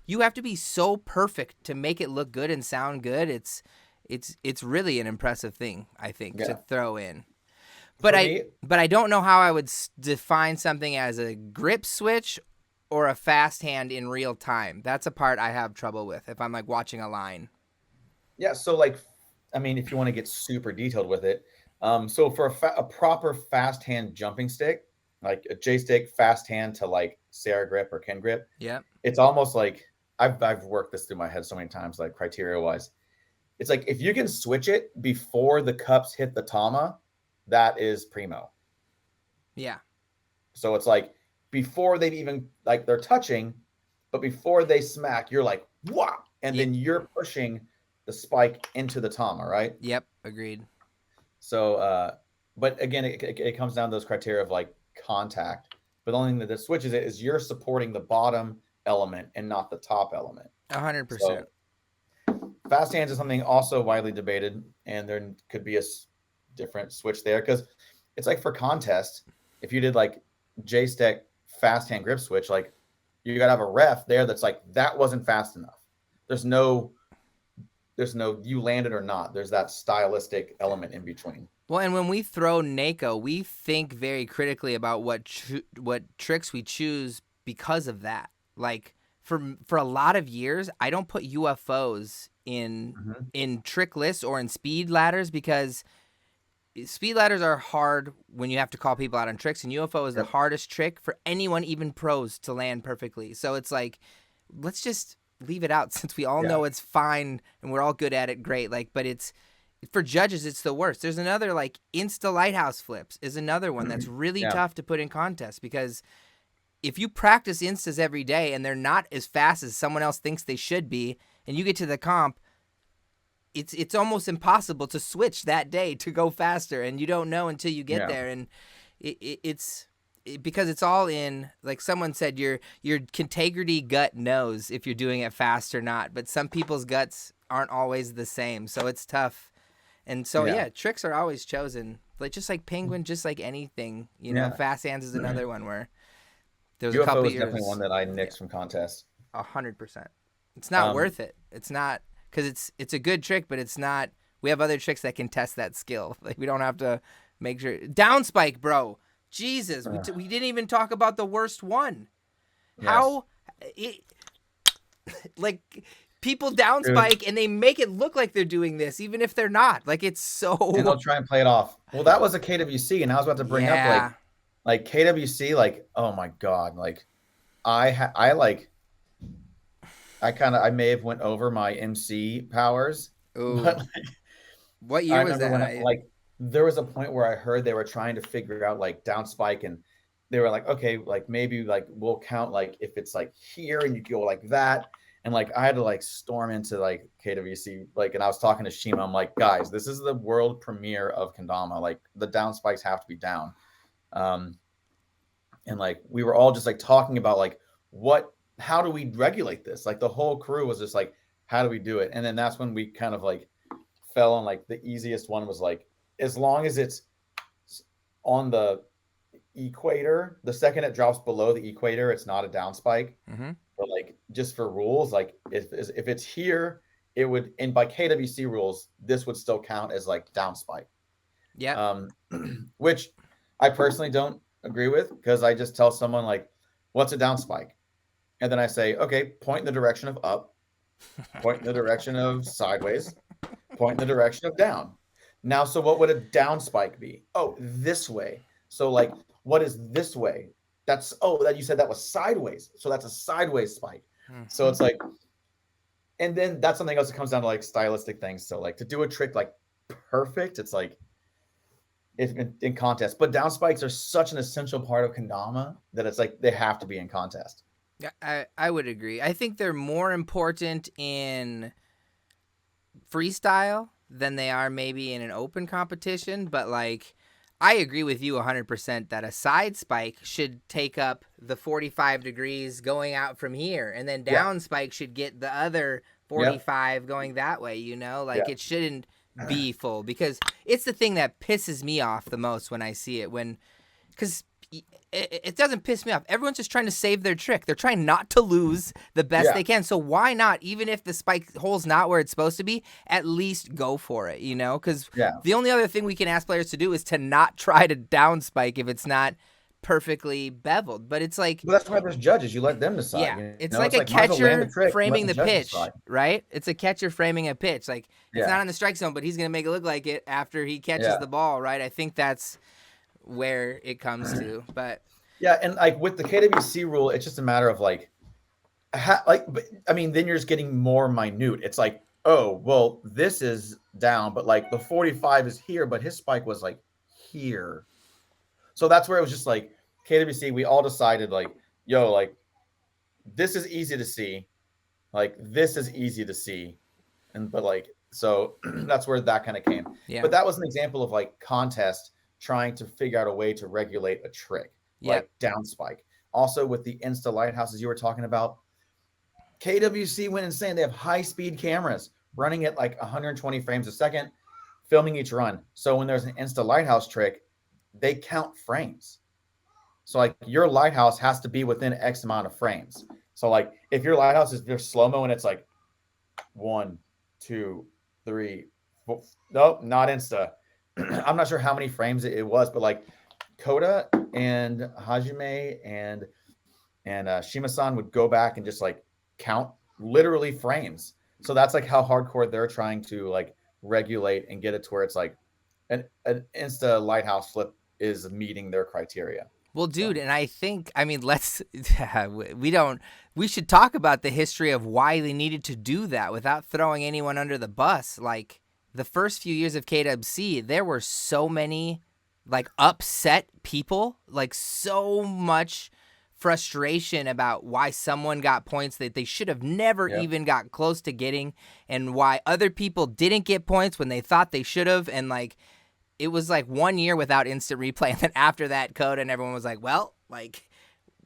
you have to be so perfect to make it look good and sound good. It's really an impressive thing, I think, to Yeah. throw in. But For I me, but I don't know how I would define something as a grip switch or a fast hand in real time. That's a part I have trouble with if I'm like watching a line. yeah. So like, I mean, if you want to get super detailed with it, so for a proper fast hand jumping stick, like a J stick fast hand to like Sarah grip or Ken grip, Yep. it's almost like I've worked this through my head so many times, like criteria wise. It's like if you can switch it before the cups hit the tama, that is primo. Yeah. So it's like before they've even like they're touching, but before they smack, you're like, wow. And Yeah. then you're pushing the spike into the Tama, right? Yep, agreed. So, but again, it comes down to those criteria of like contact. But the only thing that switches it is you're supporting the bottom element and not the top element. 100%. So fast hands is something also widely debated, and there could be a different switch there because it's like for contest, if you did like J stick fast hand grip switch, like you got to have a ref there that's like that wasn't fast enough. There's no you landed or not. There's that stylistic element in between. Well, and when we throw Nako, we think very critically about what tricks we choose because of that. Like for a lot of years, I don't put UFOs Mm-hmm. in trick lists or in speed ladders because speed ladders are hard when you have to call people out on tricks, and UFO is the Yep. hardest trick for anyone, even pros, to land perfectly. So it's like, let's just leave it out since we all Yeah. know it's fine and we're all good at it. Great, like, but it's for judges, it's the worst. There's another like Insta Lighthouse flips is another one that's really Yeah. tough to put in contest because if you practice instas every day and they're not as fast as someone else thinks they should be, and you get to the comp, it's almost impossible to switch that day to go faster, and you don't know until you get Yeah. there, and because it's all in, like someone said, your integrity gut knows if you're doing it fast or not, but some people's guts aren't always the same, so it's tough. And so Yeah. yeah, tricks are always chosen, like just like penguin, just like anything, Yeah. fast hands is another one where there was a UFO couple is definitely years. one that I Yeah, nixed from contest. 100%. It's not Um, worth it. It's not, because it's a good trick, but it's not. We have other tricks that can test that skill. Like we don't have to make sure. Downspike, bro. Jesus, we didn't even talk about the worst one. yes. How it, like people Dude. downspike and they make it look like they're doing this, even if they're not. Like it's And so. they'll try and play it off. Well, that was a KWC, and I was about to bring up Yeah. like KWC, like oh my god, like I like I may have went over my MC powers, Ooh. but like, What I year was remember that? when like there was a point where I heard they were trying to figure out like down spike, and they were like, okay, like maybe like we'll count like if it's like here and you go like that. And like I had to like storm into like KWC, like, and I was talking to Shima. I'm like, guys, this is the world premiere of Kendama. Like the down spikes have to be down. Um, and like we were all just like talking about like how do we regulate this? Like the whole crew was just like, how do we do it? And then that's when we kind of like fell on like the easiest one was like as long as it's on the equator, the second it drops below the equator, it's not a down spike. Mm-hmm. But like just for rules, like if it's here, it would, and by KWC rules, this would still count as like down spike. Yep. Which I personally don't agree with because I just tell someone like, what's a down spike? And then I say, okay, point in the direction of up, point in the direction of sideways, point in the direction of down. Now, so what would a down spike be? Oh, this way. So like, what is this way? That's, oh, that you said that was sideways. So that's a sideways spike. So it's like, and then that's something else that comes down to like stylistic things. So like to do a trick like perfect, it's like in contest. But down spikes are such an essential part of kendama that it's like they have to be in contest. Yeah, I would agree. I think they're more important in freestyle than they are maybe in an open competition, but like I agree with you 100% that a side spike should take up the 45 degrees going out from here, and then Yeah. down spike should get the other 45 going that way, like Yeah. it shouldn't be full, because it's the thing that pisses me off the most when I see it, because it doesn't piss me off. Everyone's just trying to save their trick. They're trying not to lose the best Yeah. they can. So why not, even if the spike hole's not where it's supposed to be, at least go for it, Because Yeah. the only other thing we can ask players to do is to not try to down spike if it's not perfectly beveled. But it's like, But that's why there's judges. You let them decide. yeah, You it's know, like a might as well land catcher the trick and let framing the judges pitch, decide. right? It's a catcher framing a pitch. Like, it's Yeah. not in the strike zone, but he's going to make it look like it after he catches Yeah. the ball, right? I think that's where it comes to. But Yeah, and like with the KWC rule, it's just a matter of like, but, I mean, then you're just getting more minute. It's like, oh, well, this is down, but like the 45 is here, but his spike was like here. So that's where it was just like KWC. We all decided like, yo, like this is easy to see, like this is easy to see, but like So that's where that kind of came. Yeah. But that was an example of like contest trying to figure out a way to regulate a trick, Yep. like downspike. Also with the Insta lighthouses you were talking about, KWC went insane. They have high speed cameras running at like 120 frames a second, filming each run. So when there's an Insta lighthouse trick, they count frames. So like your lighthouse has to be within X amount of frames. So like if your lighthouse is just slow mo and it's like 1, 2, 3, 4, nope, not Insta. I'm not sure how many frames it was, but like Koda and Hajime and Shima-san would go back and just like count literally frames. So that's like how hardcore they're trying to like regulate and get it to where it's like an Insta lighthouse flip is meeting their criteria. Well, So dude, and I think, I mean, let's, we don't, we should talk about the history of why they needed to do that without throwing anyone under the bus. Like, the first few years of KWC, there were so many, like, upset people, like, so much frustration about why someone got points that they should have never yeah, even got close to getting, and why other people didn't get points when they thought they should have, and, like, it was like 1 year without instant replay, and then after that code, and everyone was like, well, like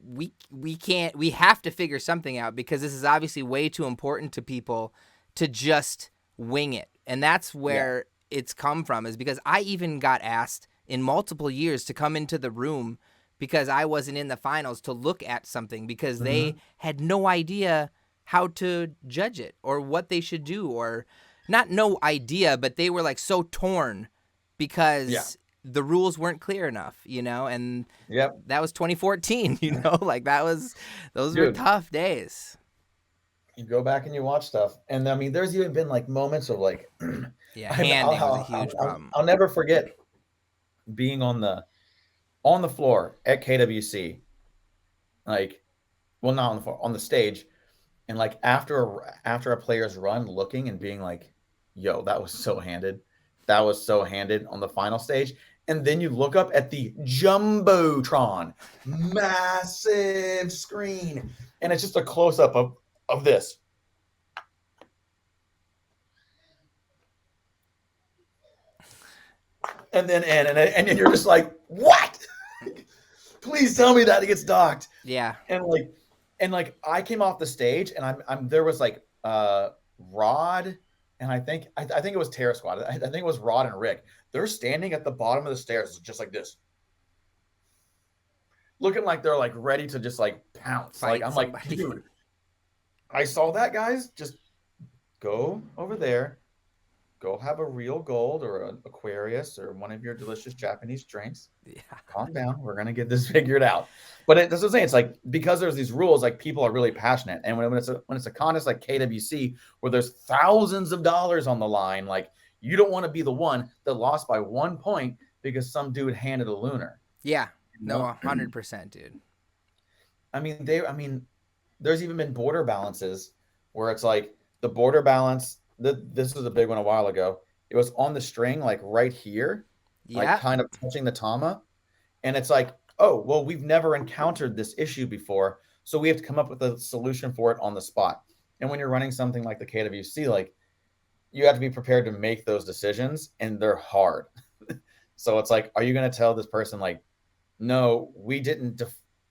we can't, we have to figure something out because this is obviously way too important to people to just wing it. And that's yeah, where it's come from, is because I even got asked in multiple years to come into the room because I wasn't in the finals to look at something because they mm-hmm. had no idea how to judge it or what they should do, or not no idea, but they were like so torn Yeah, because the rules weren't clear enough, and yep, that was 2014, like those were dude. tough days. You go back and you watch stuff, and I mean, there's even been like moments of like, Yeah, handing was a I'll, huge I'll, problem. I'll never forget being on the floor at KWC, like, well, not on the floor, on the stage, and like after a player's run, looking and being like, "Yo, that was so handed, that was so handed" on the final stage, and then you look up at the jumbotron, massive screen, and it's just a close up of this. And then you're just like, what? Please tell me that it gets docked. Yeah. And like I came off the stage and I'm there was like Rod and I think it was Terra Squad. I think it was Rod and Rick. They're standing at the bottom of the stairs just like this, looking like they're like ready to just like pounce. Like Fight I'm like, somebody. dude, I saw that, guys. Just go over there, go have a real gold or an Aquarius or one of your delicious Japanese drinks. Yeah. Calm down. We're gonna get this figured out. But that's what I'm saying. It's like because there's these rules, like people are really passionate. And when it's a contest like KWC where there's thousands of dollars on the line, like you don't want to be the one that lost by 1 point because some dude handed a lunar. Yeah. You No, know? 100%, dude. I mean, there's even been border balances where it's like the border balance. This was a big one a while ago. It was on the string, like right here, like Yeah. kind of touching the tama, and it's like, oh, well, we've never encountered this issue before, so we have to come up with a solution for it on the spot. And when you're running something like the KWC, like you have to be prepared to make those decisions, and they're hard. So it's like, are you going to tell this person like, no, we didn't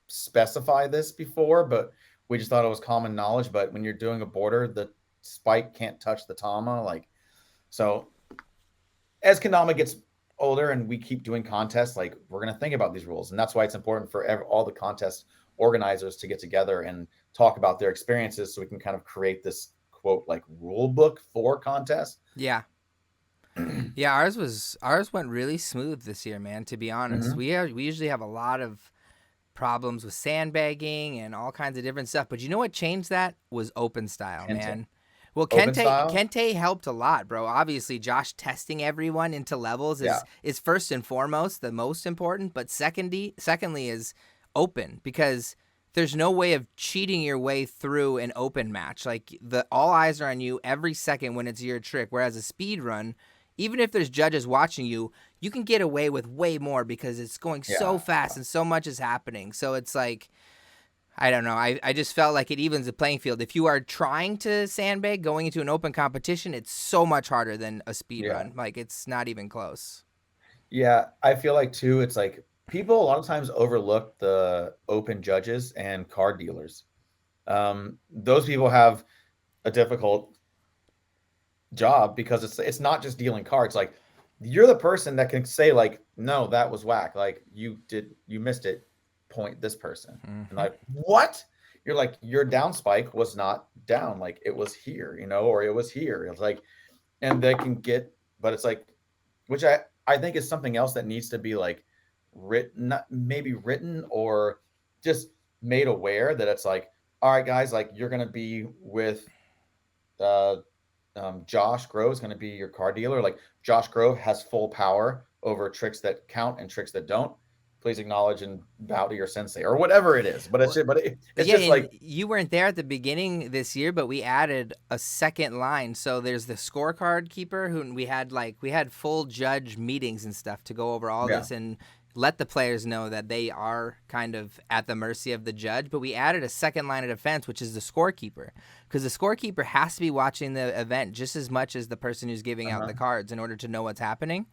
specify this before, but we just thought it was common knowledge. But when you're doing a border, the spike can't touch the tama. Like, so as kendama gets older and we keep doing contests, like we're going to think about these rules. And that's why it's important for all the contest organizers to get together and talk about their experiences so we can kind of create this quote like rule book for contests. Yeah. Yeah, ours went really smooth this year, man, to be honest. Mm-hmm. We usually have a lot of problems with sandbagging and all kinds of different stuff. But you know what changed that was open style, Kente. man. Well, Open Kente style. Kente helped a lot, bro. Obviously, Josh testing everyone into levels Yeah. is first and foremost the most important, but secondly is open, because there's no way of cheating your way through an open match. Like the all eyes are on you every second when it's your trick, whereas a speed run, even if there's judges watching you, you can get away with way more because it's going so Yeah. fast and so much is happening. So it's like I don't know. I just felt like it evens the playing field. If you are trying to sandbag going into an open competition, it's so much harder than a speed Yeah. run. Like it's not even close. Yeah, I feel like too, it's like people a lot of times overlook the open judges and card dealers. Those people have a difficult job because it's not just dealing cards. Like you're the person that can say like, no, that was whack. Like you missed it. Point this person, and Hmm. like what? You're like your down spike was not down. Like it was here, or it was here. It's like, and they can get, but it's like, which I think is something else that needs to be like written, maybe written or just made aware that it's like, all right, guys, like you're gonna be with uh Josh Grove is going to be your car dealer. Like Josh Grove has full power over tricks that count and tricks that don't. Please acknowledge and bow to your sensei or whatever it is. But Well, it's yeah, just and like you weren't there at the beginning this year, but we added a second line. So there's the scorecard keeper who we had full judge meetings and stuff to go over all yeah, this and let the players know that they are kind of at the mercy of the judge. But we added a second line of defense, which is the scorekeeper, because the scorekeeper has to be watching the event just as much as the person who's giving out uh-huh. the cards in order to know what's happening.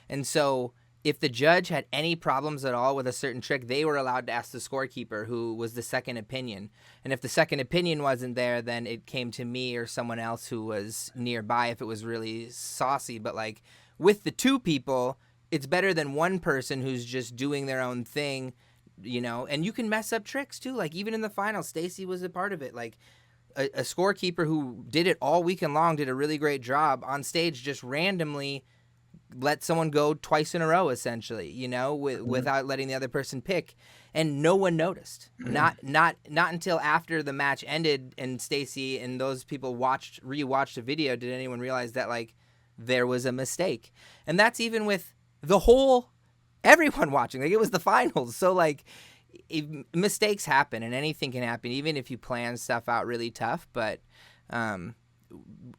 And so if the judge had any problems at all with a certain trick, they were allowed to ask the scorekeeper, who was the second opinion. And if the second opinion wasn't there, then it came to me or someone else who was nearby if it was really saucy. But like with the two people, it's better than one person who's just doing their own thing, and you can mess up tricks too. Like even in the final, Stacy was a part of it. Like a scorekeeper who did it all weekend long did a really great job on stage, just randomly let someone go twice in a row essentially, Mhm. without letting the other person pick, and no one noticed. Not until after the match ended and Stacy and those people rewatched the video did anyone realize that like there was a mistake. And that's even with the whole everyone watching. Like it was the finals. So like mistakes happen and anything can happen even if you plan stuff out really tough, but um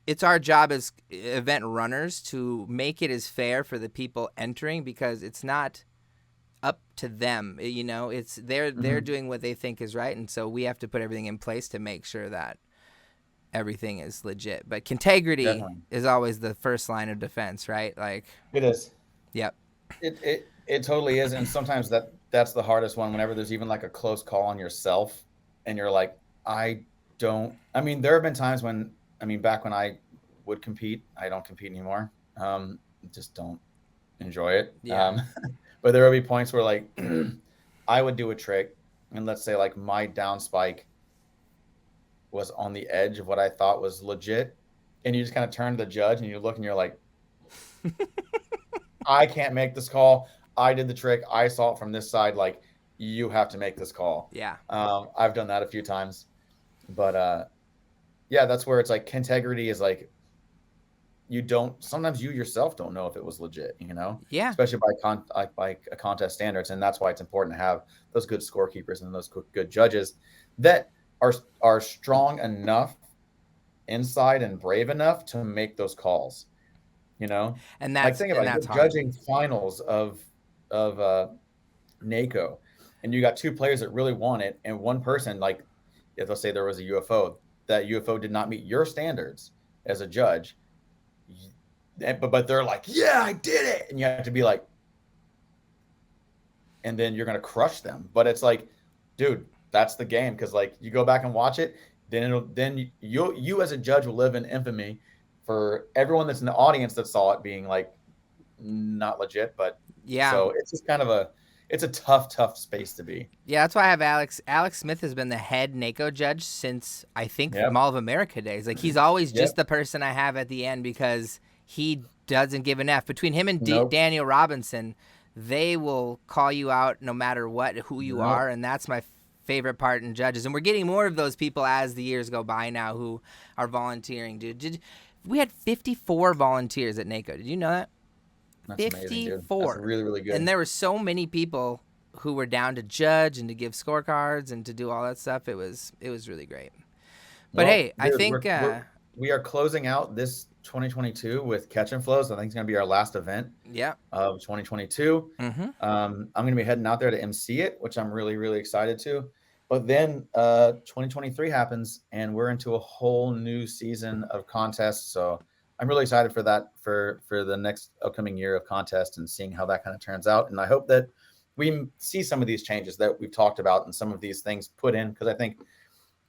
it's our job as event runners to make it as fair for the people entering, because it's not up to them. It's they're Mhm. doing what they think is right, and so we have to put everything in place to make sure that everything is legit. But integrity Definitely. is always the first line of defense, right? Like, It is. yep. It totally is. And sometimes that's the hardest one whenever there's even like a close call on yourself and you're like, I mean, there have been times when back when I would compete, I don't compete anymore. Just don't enjoy it. Yeah. But there will be points where like I would do a trick, and let's say like my down spike was on the edge of what I thought was legit, and you just kind of turn to the judge and you look and you're like, I can't make this call. I did the trick. I saw it from this side. Like you have to make this call. Yeah. I've done that a few times, but yeah, that's where it's like integrity is like you don't sometimes you yourself don't know if it was legit, Yeah. especially by a contest standards, and that's why it's important to have those good scorekeepers and those good judges that are strong enough inside and brave enough to make those calls. You know, And like that's think and about it, that's you're hard. judging finals of NACO, and you got two players that really want it, and one person like if let's say there was a UFO, that UFO did not meet your standards as a judge, but they're like, yeah, I did it, and you have to be like, and then you're gonna crush them. But it's like, dude, that's the game because like you go back and watch it, then you as a judge will live in infamy for everyone that's in the audience that saw it being like not legit. But Yeah. so it's just kind of it's a tough space to be. Yeah, that's why I have Alex. Alex Smith has been the head NACO judge since I think Yep. Mall of America days. Like he's always just Yep. the person I have at the end because he doesn't give an F. Between him and Nope. Daniel Robinson, they will call you out no matter what, who you are, Nope. and that's my favorite part in judges. And we're getting more of those people as the years go by now who are volunteering. Dude, we had 54 volunteers at NACO. Did you know that? That's amazing, dude. That's 54. really, really And good. there were so many people who were down to judge and to give scorecards and to do all that stuff. It was really great. But Well, hey, I dude, think we are closing out this 2022 with Catch and Flows. I think it's gonna be our last event yeah. of 2022. Mhm. I'm gonna be heading out there to MC it, which I'm really, really excited to. But then 2023 happens and we're into a whole new season of contests. So I'm really excited for that for the next upcoming year of contest and seeing how that kind of turns out. And I hope that we see some of these changes that we've talked about and some of these things put in, because I think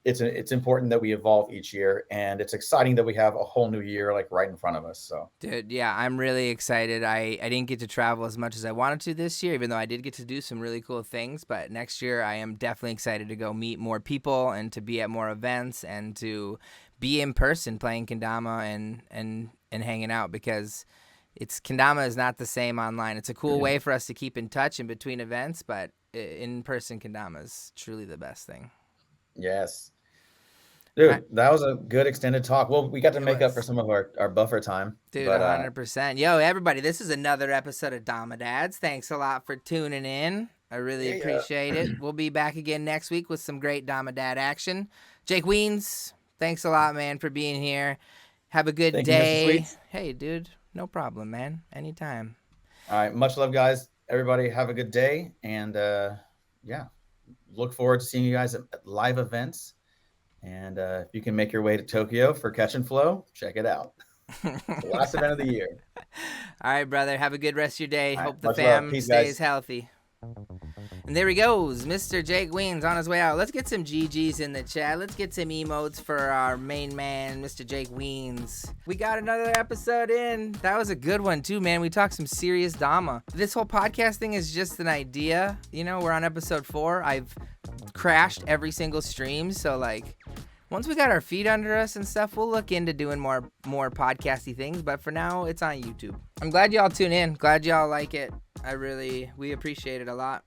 it's important that we evolve each year, and it's exciting that we have a whole new year like right in front of us. So Dude, yeah, I'm really excited. I didn't get to travel as much as I wanted to this year, even though I did get to do some really cool things. But next year, I am definitely excited to go meet more people and to be at more events and to be in person playing kendama and hanging out, because it's kendama is not the same online. It's a cool way for us to keep in touch in between events, but in person kendama is truly the best thing. yes, I, dude, that was a good extended talk. Well, we got to it make up for was. some of our buffer time, Dude, but 100%. Yo, everybody, this is another episode of Dama Dads. Thanks a lot for tuning in. I really yeah, appreciate it. We'll be back again next week with some great Dama Dad action. Jake Wiens, thanks a lot, man, for being here. Have a good thank you, Mr. day. Sweets. Hey, dude, no problem, man. Anytime. All right, much love, guys. Everybody, have a good day, and yeah, look forward to seeing you guys at live events. And if you can make your way to Tokyo for Catch and Flow, check it out. It's the last event of the year. All right, brother. Have a good rest of your day. All right, Hope the much love. fam Peace, stays guys. healthy. And there he goes, Mr. Jake Wiens on his way out. Let's get some GGs in the chat. Let's get some emotes for our main man, Mr. Jake Wiens. We got another episode in. That was a good one too, man. We talked some serious Dama. This whole podcast thing is just an idea. You know, we're on episode 4. I've crashed every single stream, so like once we got our feet under us and stuff, we'll look into doing more podcasty things. But for now, it's on YouTube. I'm glad y'all tune in. Glad y'all like it. We appreciate it a lot.